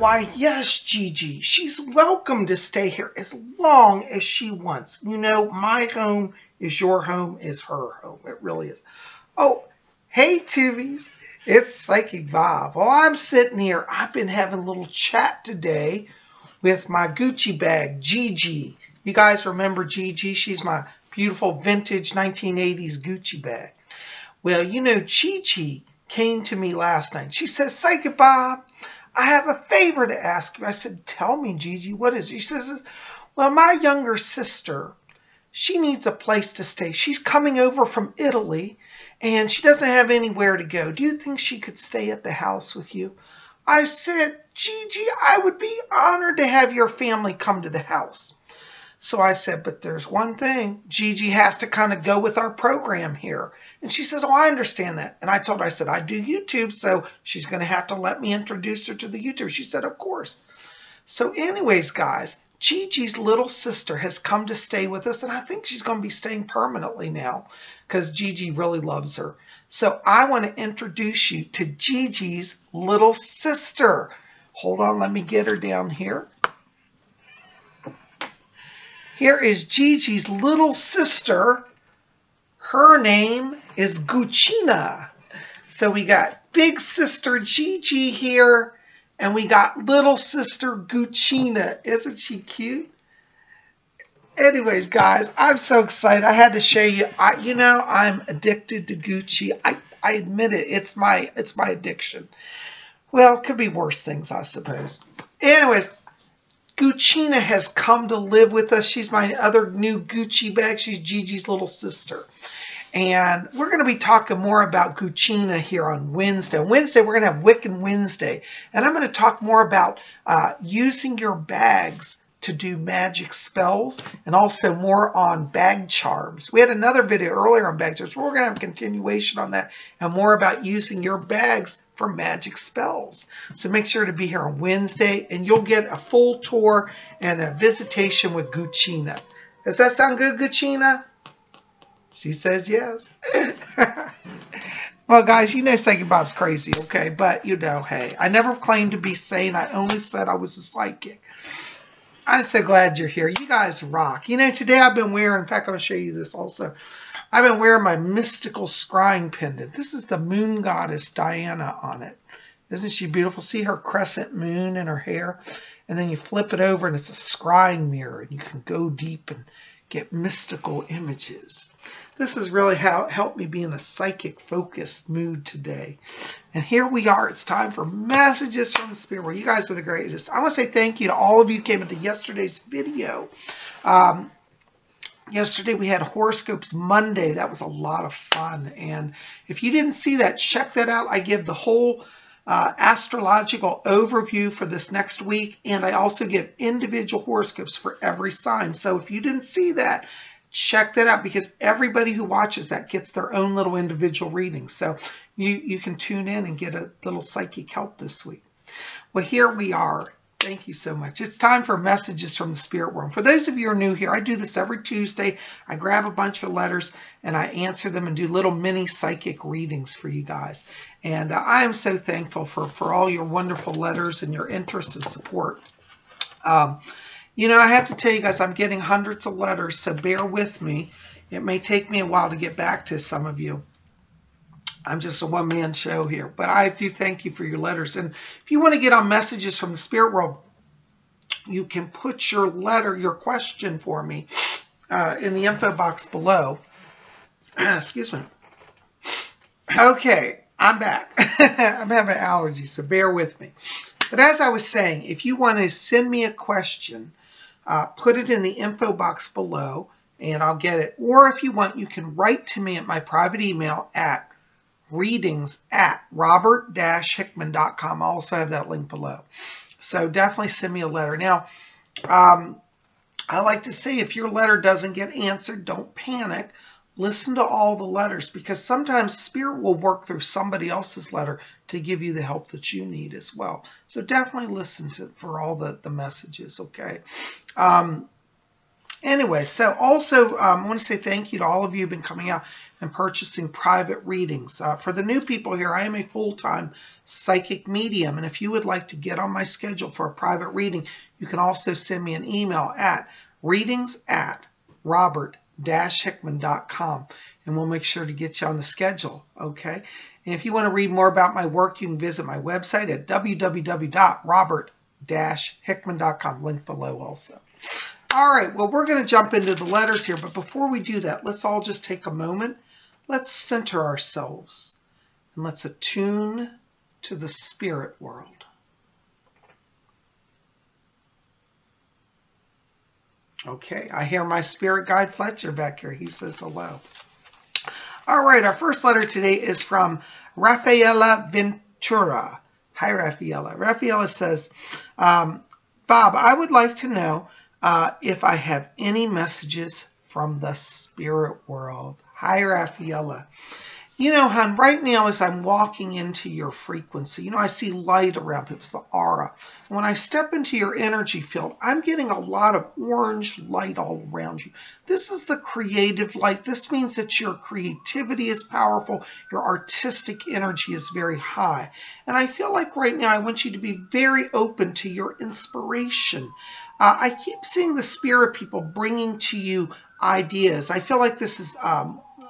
Why, yes, Gigi, she's welcome to stay here as long as she wants. You know, my home is your home is her home. It really is. Oh, hey, Tubies. It's Psychic Bob. Well, I'm sitting here. I've been having a little chat today with my Gucci bag, Gigi. You guys remember Gigi? She's my beautiful vintage 1980s Gucci bag. Well, you know, Gigi came to me last night. She says, Psychic Bob, I have a favor to ask you. I said, tell me, Gigi, what is it? She says, well, my younger sister, she needs a place to stay. She's coming over from Italy, and she doesn't have anywhere to go. Do you think she could stay at the house with you? I said, Gigi, I would be honored to have your family come to the house. So I said, but there's one thing. Gigi has to kind of go with our program here. And she said, oh, I understand that. And I told her, I said, I do YouTube, so she's going to have to let me introduce her to the YouTube. She said, of course. So anyways, guys, Gigi's little sister has come to stay with us, and I think she's going to be staying permanently now because Gigi really loves her. So I want to introduce you to Gigi's little sister. Hold on, let me get her down here. Here is Gigi's little sister. Her name is Gucina. So we got big sister Gigi here, and we got little sister Gucina. Isn't she cute? Anyways, guys, I'm so excited. I had to show you. You know, I'm addicted to Gucci. I admit it. It's my addiction. Well, it could be worse things, I suppose. Anyways, Gucina has come to live with us. She's my other new Gucci bag. She's Gigi's little sister. And we're going to be talking more about Gucina here on Wednesday. On Wednesday, we're going to have Wiccan Wednesday. And I'm going to talk more about using your bags to do magic spells, and also more on bag charms. We had another video earlier on bag charms. We're going to have a continuation on that and more about using your bags for magic spells. So make sure to be here on Wednesday, and you'll get a full tour and a visitation with Gucina. Does that sound good, Gucina? She says yes. Well, guys, you know Psychic Bob's crazy, okay? But, you know, hey, I never claimed to be sane. I only said I was a psychic. I'm so glad you're here. You guys rock. You know, today I've been wearing, in fact, I'll show you this also. I've been wearing my mystical scrying pendant. This is the moon goddess Diana on it. Isn't she beautiful? See her crescent moon in her hair? And then you flip it over and it's a scrying mirror. And you can go deep and get mystical images. This is really how it helped me be in a psychic focused mood today. And here we are. It's time for messages from the spirit world. You guys are the greatest. I want to say thank you to all of you who came into yesterday's video. Yesterday we had Horoscopes Monday. That was a lot of fun. And if you didn't see that, check that out. I give the whole astrological overview for this next week. And I also give individual horoscopes for every sign. So if you didn't see that, check that out, because everybody who watches that gets their own little individual reading. So you can tune in and get a little psychic help this week. Well, here we are. Thank you so much. It's time for messages from the spirit world. For those of you who are new here, I do this every Tuesday. I grab a bunch of letters and I answer them and do little mini psychic readings for you guys. And I am so thankful for all your wonderful letters and your interest and support. You know, I have to tell you guys, I'm getting hundreds of letters, so bear with me. It may take me a while to get back to some of you. I'm just a one-man show here, but I do thank you for your letters. And if you want to get on messages from the spirit world, you can put your letter, your question for me in the info box below. Excuse me. Okay, I'm back. I'm having allergies, so bear with me. But as I was saying, if you want to send me a question, put it in the info box below and I'll get it. Or if you want, you can write to me at my private email at readings@robert-hickman.com. I also have that link below. So definitely send me a letter. Now, I like to say if your letter doesn't get answered, don't panic. Listen to all the letters, because sometimes spirit will work through somebody else's letter to give you the help that you need as well. So definitely listen for all the messages, okay? Anyway, so also I want to say thank you to all of you who've been coming out and purchasing private readings. For the new people here, I am a full-time psychic medium, and if you would like to get on my schedule for a private reading, you can also send me an email at readings@robert-hickman.com, and we'll make sure to get you on the schedule, okay? And if you want to read more about my work, you can visit my website at www.robert-hickman.com, link below also. All right, well, we're going to jump into the letters here, but before we do that, let's all just take a moment. Let's center ourselves, and let's attune to the spirit world. Okay, I hear my spirit guide Fletcher back here. He says hello. All right, our first letter today is from Raphaela Ventura. Hi, Raphaela. Raphaela says, Bob, I would like to know if I have any messages from the spirit world. Hi, Raphaela. You know, hon, right now as I'm walking into your frequency, you know, I see light around people. It's the aura. When I step into your energy field, I'm getting a lot of orange light all around you. This is the creative light. This means that your creativity is powerful. Your artistic energy is very high. And I feel like right now I want you to be very open to your inspiration. I keep seeing the spirit people bringing to you ideas. I feel like this is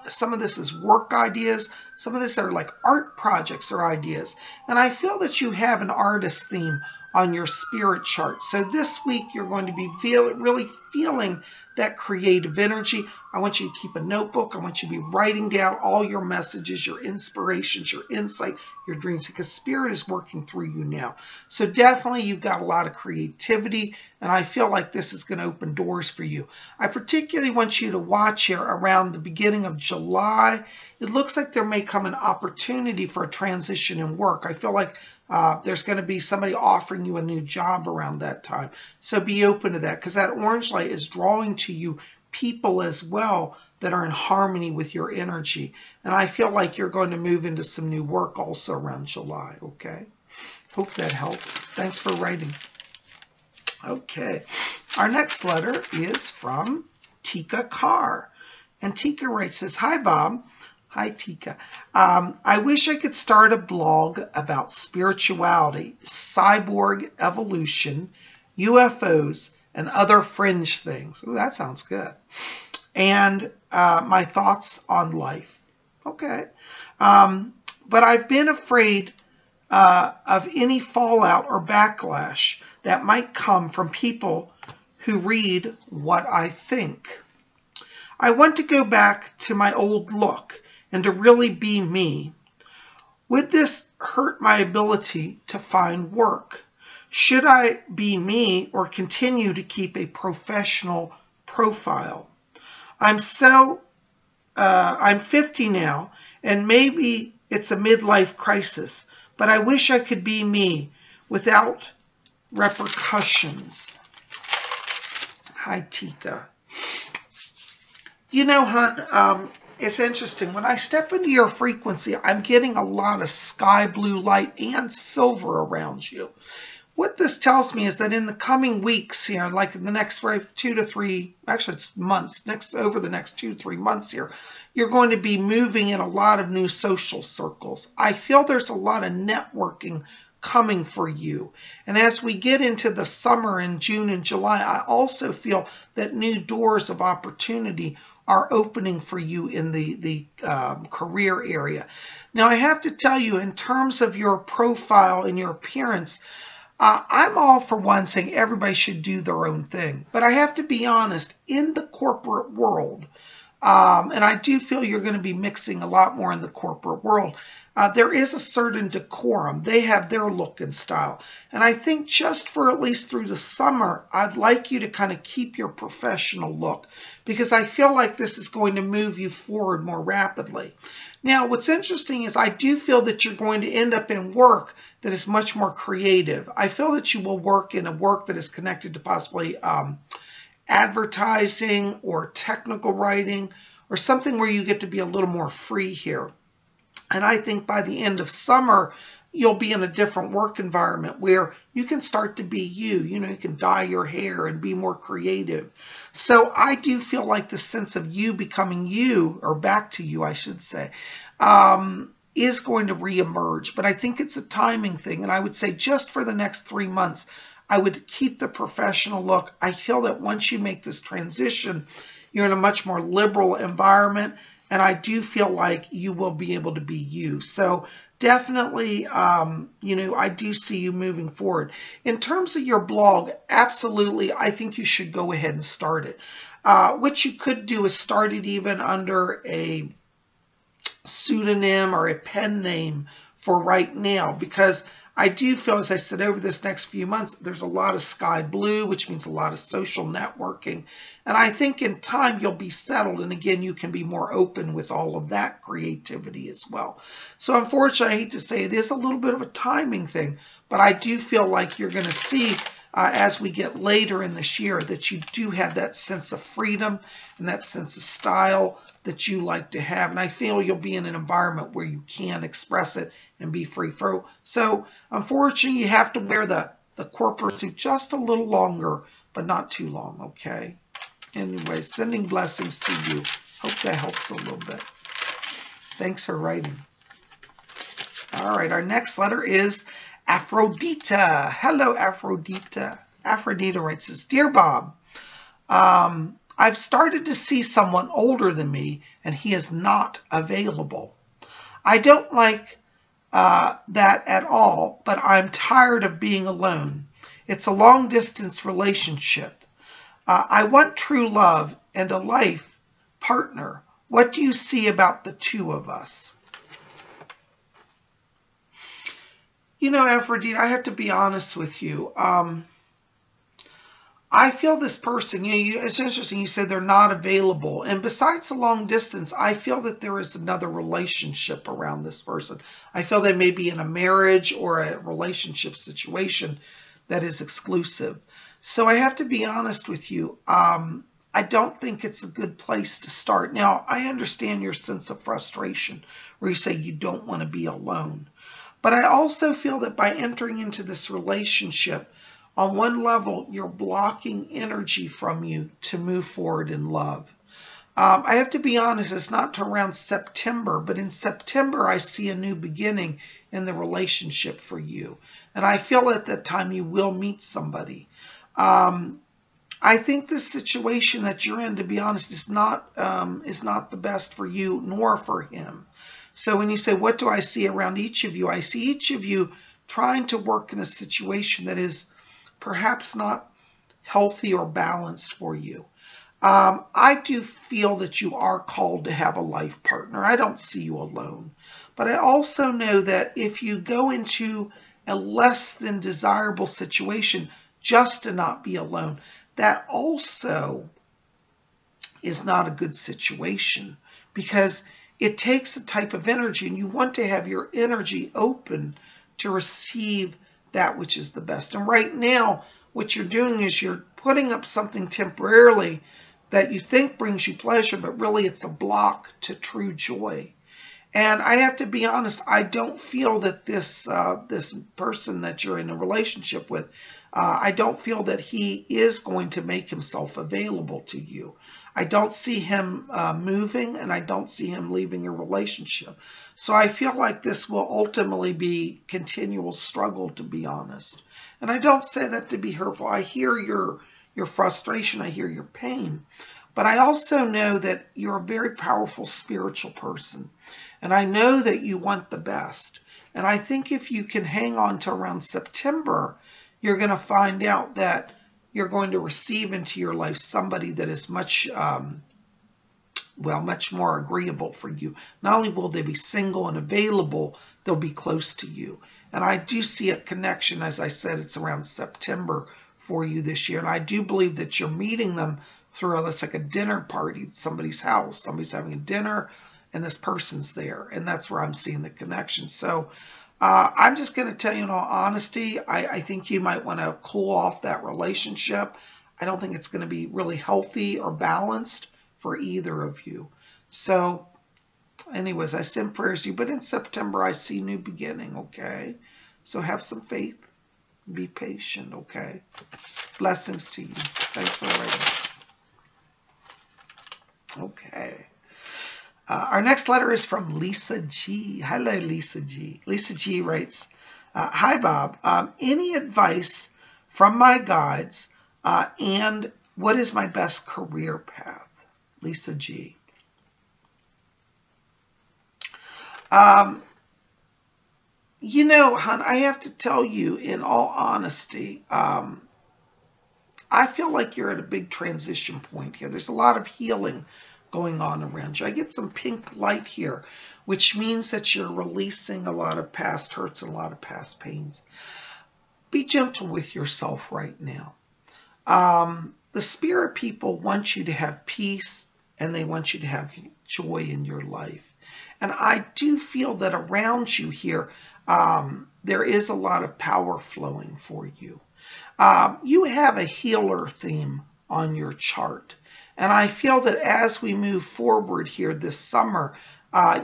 some of this is work ideas. Some of this are like art projects or ideas. And I feel that you have an artist theme on your spirit chart. So this week you're going to be really feeling that creative energy. I want you to keep a notebook. I want you to be writing down all your messages, your inspirations, your insight, your dreams, because spirit is working through you now. So definitely you've got a lot of creativity, and I feel like this is going to open doors for you. I particularly want you to watch here around the beginning of July. It looks like there may come an opportunity for a transition in work. I feel like there's going to be somebody offering you a new job around that time. So be open to that, because that orange light is drawing to you people as well that are in harmony with your energy. And I feel like you're going to move into some new work also around July, okay? Hope that helps. Thanks for writing. Okay. Our next letter is from Tikka Carr. And Tikka writes, says, Hi, Bob. Hi, Tikka. I wish I could start a blog about spirituality, cyborg evolution, UFOs, and other fringe things. Ooh, that sounds good. And my thoughts on life. Okay. But I've been afraid of any fallout or backlash that might come from people who read what I think. I want to go back to my old look and to really be me. Would this hurt my ability to find work? Should I be me or continue to keep a professional profile? I'm 50 now, and maybe it's a midlife crisis, but I wish I could be me without repercussions. Hi, Tikka. You know, hon, it's interesting. When I step into your frequency, I'm getting a lot of sky blue light and silver around you. What this tells me is that in the coming weeks here, like in the next 2 to 3, actually it's months, over the next 2 to 3 months here, you're going to be moving in a lot of new social circles. I feel there's a lot of networking coming for you. And as we get into the summer in June and July, I also feel that new doors of opportunity are opening for you in the career area. Now, I have to tell you, in terms of your profile and your appearance, I'm all for one saying everybody should do their own thing. But I have to be honest, in the corporate world, and I do feel you're going to be mixing a lot more in the corporate world, there is a certain decorum. They have their look and style. And I think just for at least through the summer, I'd like you to kind of keep your professional look, because I feel like this is going to move you forward more rapidly. Now, what's interesting is I do feel that you're going to end up in work that is much more creative. I feel that you will work in a work that is connected to possibly advertising or technical writing or something where you get to be a little more free here. And I think by the end of summer, you'll be in a different work environment where you can start to be you. You know, you can dye your hair and be more creative. So I do feel like the sense of you becoming you, or back to you, I should say, is going to reemerge. But I think it's a timing thing. And I would say just for the next 3 months, I would keep the professional look. I feel that once you make this transition, you're in a much more liberal environment. And I do feel like you will be able to be you. So definitely, you know, I do see you moving forward. In terms of your blog, absolutely, I think you should go ahead and start it. What you could do is start it even under a pseudonym or a pen name for right now, because I do feel, as I said, over this next few months, there's a lot of sky blue, which means a lot of social networking. And I think in time you'll be settled. And again, you can be more open with all of that creativity as well. So unfortunately, I hate to say it is a little bit of a timing thing, but I do feel like you're going to see as we get later in this year that you do have that sense of freedom and that sense of style that you like to have. And I feel you'll be in an environment where you can express it and be free throw. So unfortunately, you have to wear the corporate suit just a little longer, but not too long, okay? Anyway, sending blessings to you. Hope that helps a little bit. Thanks for writing. All right, our next letter is Aphrodita. Hello, Aphrodita. Aphrodita writes this, Dear Bob, I've started to see someone older than me, and he is not available. I don't like that at all, but I'm tired of being alone. It's a long-distance relationship. I want true love and a life partner. What do you see about the two of us? You know, Aphrodite, I have to be honest with you. I feel this person, you know, it's interesting, you said they're not available. And besides the long distance, I feel that there is another relationship around this person. I feel they may be in a marriage or a relationship situation that is exclusive. So I have to be honest with you. I don't think it's a good place to start. Now, I understand your sense of frustration where you say you don't want to be alone. But I also feel that by entering into this relationship, on one level, you're blocking energy from you to move forward in love. I have to be honest, it's not till around September, but in September, I see a new beginning in the relationship for you. And I feel at that time you will meet somebody. I think the situation that you're in, to be honest, is not the best for you nor for him. So when you say, what do I see around each of you? I see each of you trying to work in a situation that is perhaps not healthy or balanced for you. I do feel that you are called to have a life partner. I don't see you alone. But I also know that if you go into a less than desirable situation just to not be alone, that also is not a good situation, because it takes a type of energy, and you want to have your energy open to receive that which is the best. And right now, what you're doing is you're putting up something temporarily that you think brings you pleasure, but really it's a block to true joy. And I have to be honest, I don't feel that this person that you're in a relationship with, I don't feel that he is going to make himself available to you. I don't see him moving, and I don't see him leaving your relationship. So I feel like this will ultimately be continual struggle, to be honest. And I don't say that to be hurtful. I hear your frustration. I hear your pain. But I also know that you're a very powerful spiritual person. And I know that you want the best. And I think if you can hang on to around September, you're going to find out that you're going to receive into your life somebody that is much more agreeable for you. Not only will they be single and available, they'll be close to you. And I do see a connection. As I said, it's around September for you this year. And I do believe that you're meeting them through like a dinner party at somebody's house. Somebody's having a dinner and this person's there. And that's where I'm seeing the connection. So I'm just going to tell you in all honesty, I think you might want to cool off that relationship. I don't think it's going to be really healthy or balanced for either of you. So Anyways, I send prayers to you. But in September, I see new beginning, okay? So have some faith. Be patient, okay? Blessings to you. Thanks for writing. Okay. Our next letter is from Lisa G. Hello, Lisa G. Lisa G writes, hi, Bob. Any advice from my guides and what is my best career path? Lisa G. You know, hon, I have to tell you, in all honesty, I feel like you're at a big transition point here. There's a lot of healing going on around you. I get some pink light here, which means that you're releasing a lot of past hurts and a lot of past pains. Be gentle with yourself right now. The spirit people want you to have peace and they want you to have joy in your life. And I do feel that around you here, there is a lot of power flowing for you. You have a healer theme on your chart. And I feel that as we move forward here this summer,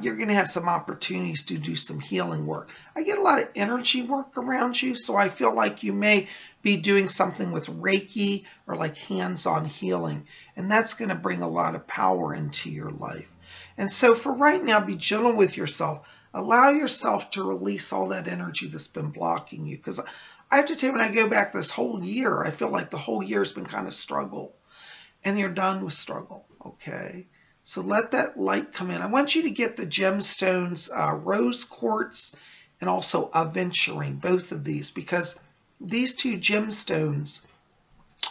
you're going to have some opportunities to do some healing work. I get a lot of energy work around you, so I feel like you may be doing something with Reiki or like hands-on healing. And that's going to bring a lot of power into your life. And so for right now, be gentle with yourself. Allow yourself to release all that energy that's been blocking you. Because I have to tell you, when I go back this whole year, I feel like the whole year has been kind of struggle. And you're done with struggle, okay? So let that light come in. I want you to get the gemstones, rose quartz, and also aventurine, both of these, because these two gemstones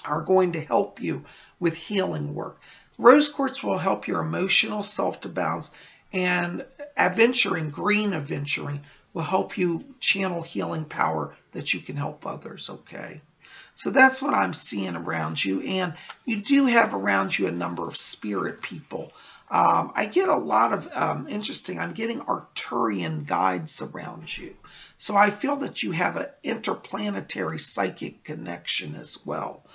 are going to help you with healing work. Rose quartz will help your emotional self to balance, and aventurine, green aventurine, will help you channel healing power that you can help others, okay? So that's what I'm seeing around you. And you do have around you a number of spirit people. I get a lot of interesting, I'm getting Arcturian guides around you. So I feel that you have an interplanetary psychic connection as well.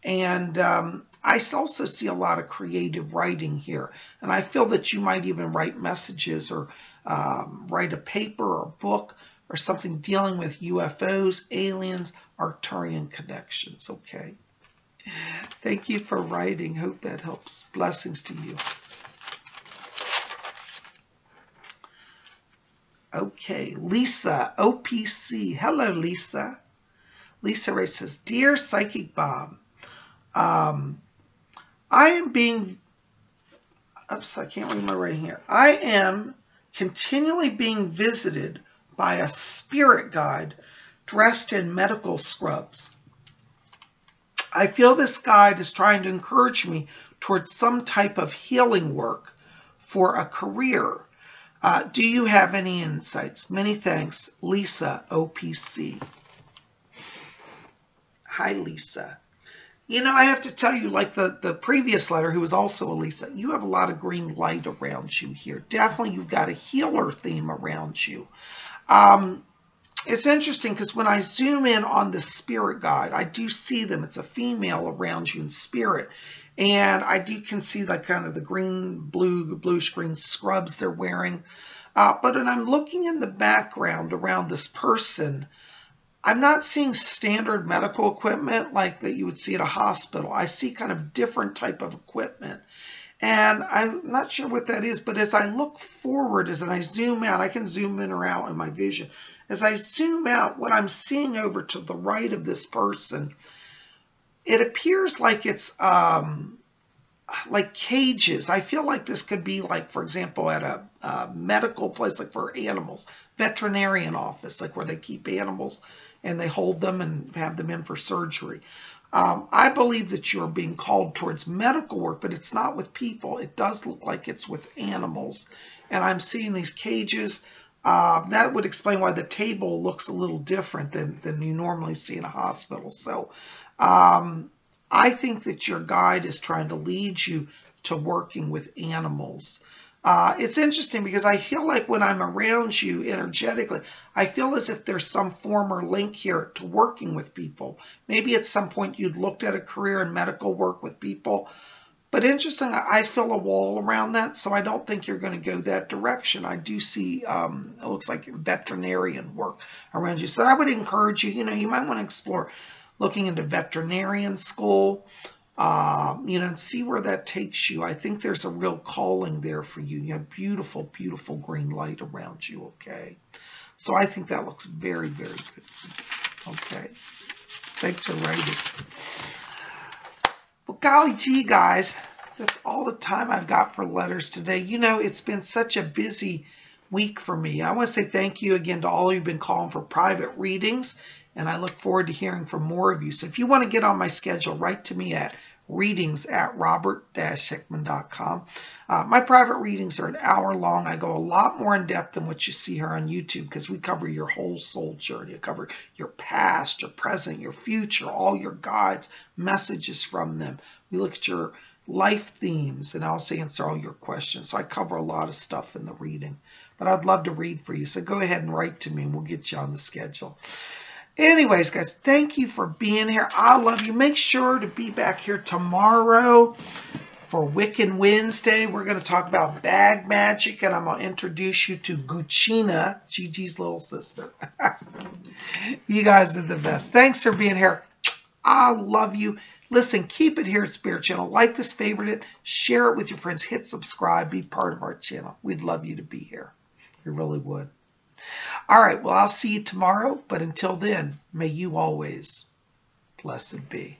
And I also see a lot of creative writing here. And I feel that you might even write messages or write a paper or a book or something dealing with UFOs, aliens, Arcturian connections, okay? Thank you for writing. Hope that helps. Blessings to you. Okay, Lisa OPC. Hello, Lisa. Lisa Ray says, Dear Psychic Bob, I am being, oops, I can't read my writing here. I am continually being visited by a spirit guide dressed in medical scrubs. I feel this guide is trying to encourage me towards some type of healing work for a career. Do you have any insights? Many thanks, Lisa OPC. Hi, Lisa. You know, I have to tell you, like the previous letter, who was also a Lisa, you have a lot of green light around you here. Definitely you've got a healer theme around you. It's interesting because when I zoom in on the spirit guide, I do see them. It's a female around you in spirit. And I can see like kind of the green, bluish green scrubs they're wearing. But when I'm looking in the background around this person, I'm not seeing standard medical equipment like that you would see at a hospital. I see kind of different type of equipment. And I'm not sure what that is, but as I look forward, as I zoom out, I can zoom in or out in my vision. As I zoom out, what I'm seeing over to the right of this person, it appears like it's like cages. I feel like this could be like, for example, at a medical place, like for animals, veterinarian office, like where they keep animals and they hold them and have them in for surgery. I believe that you're being called towards medical work, but it's not with people. It does look like it's with animals. And I'm seeing these cages. That would explain why the table looks a little different than you normally see in a hospital. So I think that your guide is trying to lead you to working with animals. It's interesting because I feel like when I'm around you energetically, I feel as if there's some form or link here to working with people. Maybe at some point you'd looked at a career in medical work with people, But interesting, I feel a wall around that, so I don't think you're going to go that direction. I do see, it looks like veterinarian work around you. So I would encourage you, you might want to explore looking into veterinarian school, and see where that takes you. I think there's a real calling there for you. You have beautiful, beautiful green light around you, okay? So I think that looks very, very good. Okay. Thanks for writing. Well, golly gee, guys, that's all the time I've got for letters today. It's been such a busy week for me. I want to say thank you again to all who've been calling for private readings, and I look forward to hearing from more of you. So if you want to get on my schedule, write to me at readings@robert-hickman.com. My private readings are an hour long. I go a lot more in depth than what you see here on YouTube because we cover your whole soul journey. We cover your past, your present, your future, all your guides, messages from them. We look at your life themes and I also answer all your questions. So I cover a lot of stuff in the reading. But I'd love to read for you. So go ahead and write to me and we'll get you on the schedule. Anyways, guys, thank you for being here. I love you. Make sure to be back here tomorrow for Wiccan Wednesday. We're going to talk about bag magic, and I'm going to introduce you to Gucina, Gigi's little sister. You guys are the best. Thanks for being here. I love you. Listen, keep it here at Spirit Channel. Like this, favorite it, share it with your friends, hit subscribe, be part of our channel. We'd love you to be here. We really would. All right, well, I'll see you tomorrow, but until then, may you always blessed be.